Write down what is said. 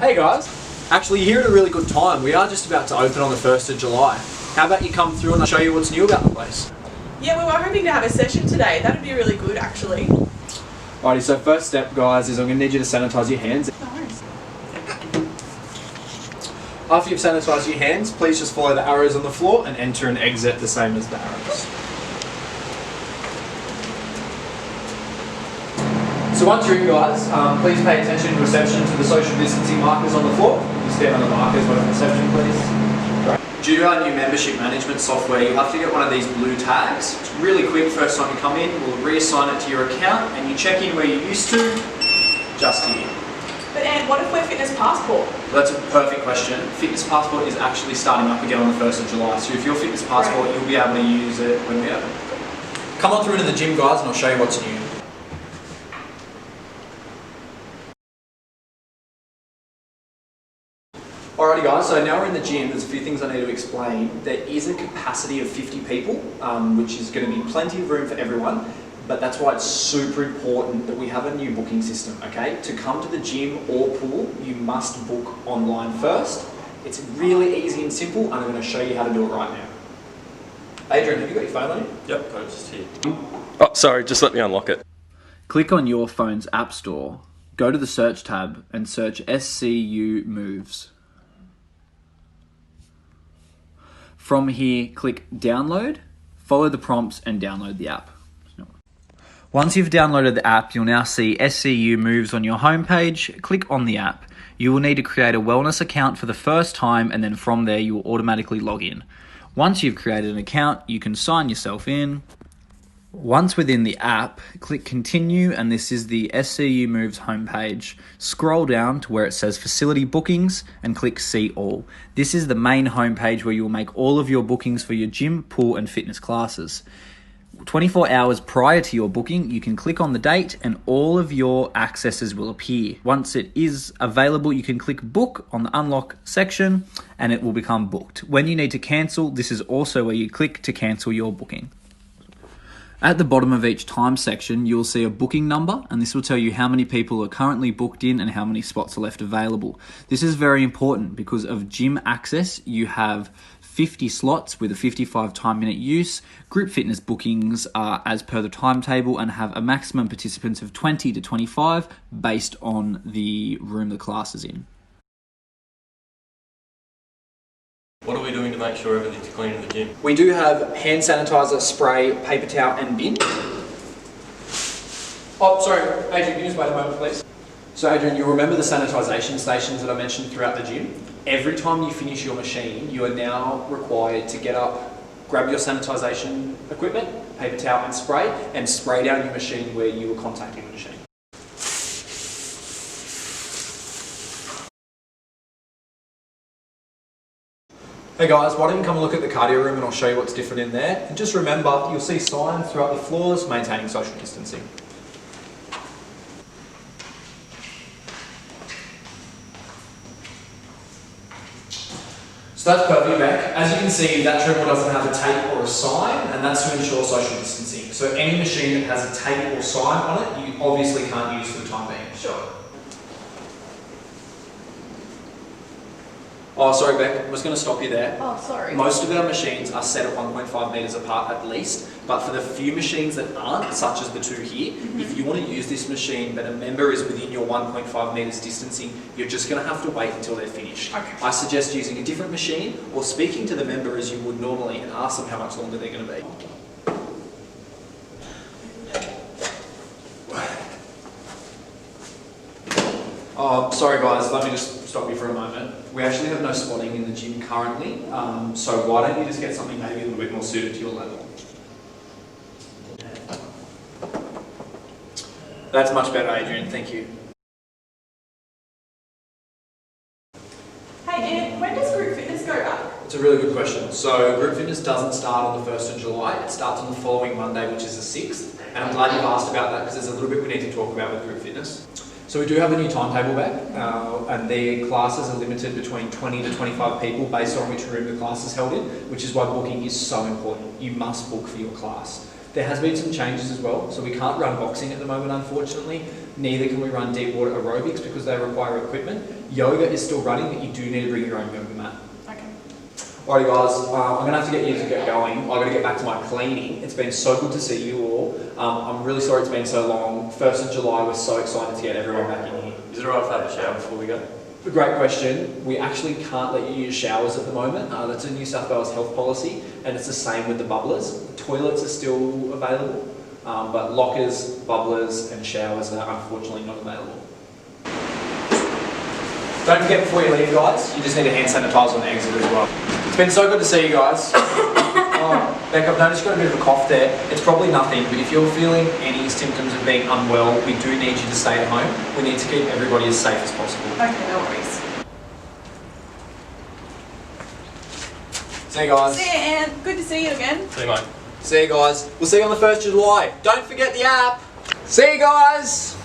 Hey guys, actually you're here at a really good time. We are just about to open on the 1st of July. How about you come through and I'll show you what's new about the place? Yeah, we were hoping to have a session today. That'd be really good actually. Alrighty, so first step guys is I'm going to need you to sanitize your hands. Nice. After you've sanitized your hands, please just follow the arrows on the floor and enter and exit the same as the arrows. So once you're in guys, please pay attention to reception to the social distancing markers on the floor. You stand on the markers when at reception please. Great. Due to our new membership management software, you'll have to get one of these blue tags. It's really quick, first time you come in, we'll reassign it to your account and you check in where you used to, just here. But Anne, what if we're Fitness Passport? Well, that's a perfect question. Fitness Passport is actually starting up again on the 1st of July, so if you're Fitness Passport, you'll be able to use it when we open. Come on through into the gym guys and I'll show you what's new. Alrighty guys, so now we're in the gym, there's a few things I need to explain. There is a capacity of 50 people, which is going to be plenty of room for everyone, but that's why it's super important that we have a new booking system, okay? To come to the gym or pool, you must book online first. It's really easy and simple, and I'm going to show you how to do it right now. Adrian, have you got your phone on you? Yep, got it just here. Oh, sorry, just let me unlock it. Click on your phone's App Store, go to the search tab and search Scu Moves. From here, click download, follow the prompts and download the app. Once you've downloaded the app, you'll now see Scu Moves on your homepage. Click on the app. You will need to create a wellness account for the first time and then from there you will automatically log in. Once you've created an account, you can sign yourself in. Once within the app, click continue and this is the Scu Moves homepage. Scroll down to where it says facility bookings and click see all. This is the main homepage where you will make all of your bookings for your gym, pool and fitness classes. 24 hours prior to your booking, you can click on the date and all of your accesses will appear. Once it is available, you can click book on the unlock section and it will become booked. When you need to cancel, this is also where you click to cancel your booking. At the bottom of each time section, you'll see a booking number and this will tell you how many people are currently booked in and how many spots are left available. This is very important because of gym access. You have 50 slots with a 55 time-minute use. Group fitness bookings are as per the timetable and have a maximum participants of 20 to 25 based on the room the class is in. What are we doing to make sure everything's clean in the gym? We do have hand sanitizer, spray, paper towel and bin. Oh, sorry, Adrian, can you just wait a moment please? So Adrian, you'll remember the sanitisation stations that I mentioned throughout the gym? Every time you finish your machine, you are now required to get up, grab your sanitisation equipment, paper towel and spray down your machine where you were contacting the machine. Hey guys, why don't you come and look at the cardio room and I'll show you what's different in there. And just remember, you'll see signs throughout the floors maintaining social distancing. So that's perfect, Beck. As you can see, that treadmill doesn't have a tape or a sign, and that's to ensure social distancing. So any machine that has a tape or sign on it, you obviously can't use for the time being. Sure. Oh, sorry, Beck, I was going to stop you there. Oh, sorry. Most of our machines are set at 1.5 metres apart at least, but for the few machines that aren't, such as the two here, if you want to use this machine but a member is within your 1.5 metres distancing, you're just going to have to wait until they're finished. Okay. I suggest using a different machine or speaking to the member as you would normally and ask them how much longer they're going to be. Oh, sorry guys, let me just stop you for a moment. We actually have no spotting in the gym currently, so why don't you just get something maybe a little bit more suited to your level. That's much better, Adrian, thank you. Hey Anne, when does group fitness go up? It's a really good question. So group fitness doesn't start on the 1st of July, it starts on the following Monday, which is the 6th. And I'm glad you've asked about that because there's a little bit we need to talk about with group fitness. So we do have a new timetable back, and the classes are limited between 20 to 25 people based on which room the class is held in, which is why booking is so important. You must book for your class. There has been some changes as well, so we can't run boxing at the moment, unfortunately. Neither can we run deep water aerobics because they require equipment. Yoga is still running, but you do need to bring your own yoga mat. Okay. Alrighty guys, I'm going to have to get you to get going. I've got to get back to my cleaning. It's been so good to see you all. I'm really sorry it's been so long. 1st of July, we're so excited to get everyone back in here. Is it alright if I have a shower before we go? A great question. We actually can't let you use showers at the moment. That's a New South Wales health policy, and it's the same with the bubblers. The toilets are still available, but lockers, bubblers, and showers are unfortunately not available. Don't forget before you leave, guys, you just need a hand sanitizer on the exit as well. It's been so good to see you guys. Beck, I've noticed you've got a bit of a cough there. It's probably nothing, but if you're feeling any symptoms of being unwell, we do need you to stay at home. We need to keep everybody as safe as possible. Okay, no worries. See you guys. See you, Anne. Good to see you again. See you, mate. See you guys. We'll see you on the 1st of July. Don't forget the app. See you guys.